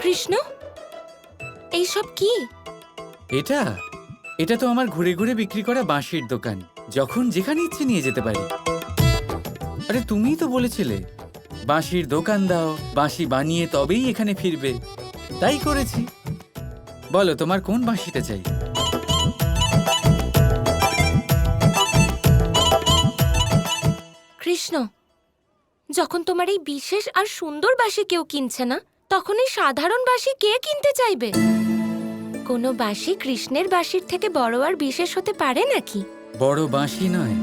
কৃষ্ণ, এইসব কি? এটা এটা তো আমার ঘুরে ঘুরে বিক্রি করা বাঁশির দোকান। যখন যেখানে ইচ্ছে নিয়ে যেতে পারি। আরে তুমিই তো বলেছিলে বাঁশির দোকান দাও, বাঁশি বানিয়ে তবেই এখানে ফিরবে। তাই করেছি। বলো তোমার কোন বাঁশিটা চাই? কৃষ্ণ, যখন তোমার এই বিশেষ আর সুন্দর বাঁশি কেউ কিনছে না, তখন এই সাধারণ বাঁশি কে কিনতে চাইবে? কোনো বাঁশি কৃষ্ণের বাঁশির থেকে বড় আর বিশেষ হতে পারে নাকি? বড় বাঁশি নয়,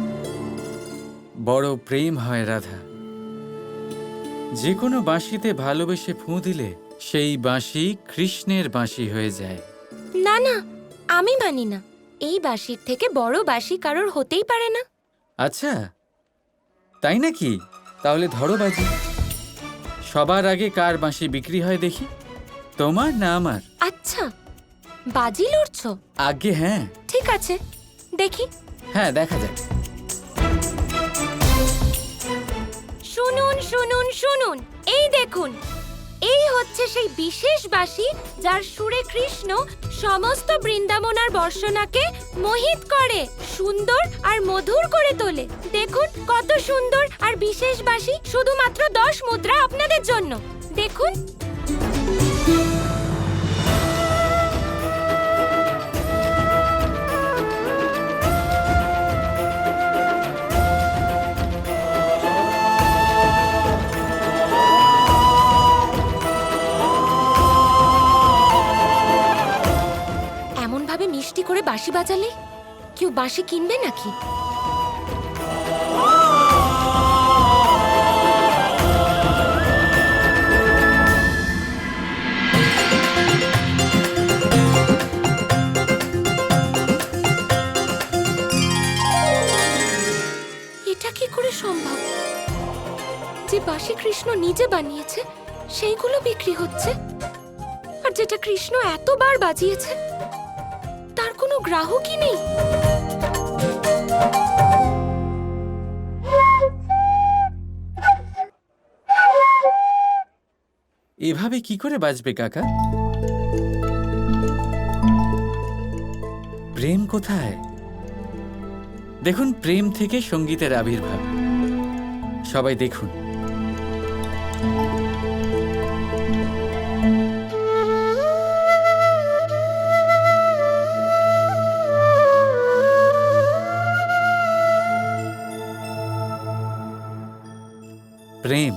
বড় প্রেম হয় রাধা। যে কোনো বাঁশিতে ভালোবেসে ফুঁ দিলে সেই বাঁশি কৃষ্ণের বাঁশি হয়ে যায়। না না, আমি মানি না। এই বাঁশির থেকে বড় বাঁশি কারোর হতেই পারে না। আচ্ছা তাই নাকি? তাহলে ধরো বাজি। সবার আগে কার বাঁশি বিক্রি হয় দেখি, তোমার না আমার? আচ্ছা, বাজি লড়ছ? আগে হ্যাঁ। ঠিক আছে, দেখি। হ্যাঁ দেখা যাক। শুনুন শুনুন শুনুন, এই দেখুন, এই হচ্ছে সেই বিশেষ বাঁশি যার সুরে কৃষ্ণ সমস্ত বৃন্দাবনার বর্ষণাকে মোহিত করে, সুন্দর আর মধুর করে তোলে। দেখুন কত সুন্দর আর বিশেষ বাঁশি, শুধুমাত্র 10 মুদ্রা আপনাদের জন্য। দেখুন। এমনভাবে মিষ্টি করে বাঁশি বাজালে কেউ বাঁশি কিনবে নাকি? এটা কি করে সম্ভব যে বাঁশি কৃষ্ণ নিজে বানিয়েছে সেইগুলো বিক্রি হচ্ছে, আর যেটা কৃষ্ণ এতবার বাজিয়েছে তার কোনো গ্রাহকই নেই? এভাবে কি করে বাজবে কাকা? প্রেম কোথায়? দেখুন, প্রেম থেকে সঙ্গীতের আবির্ভাব। সবাই দেখুন। প্রেম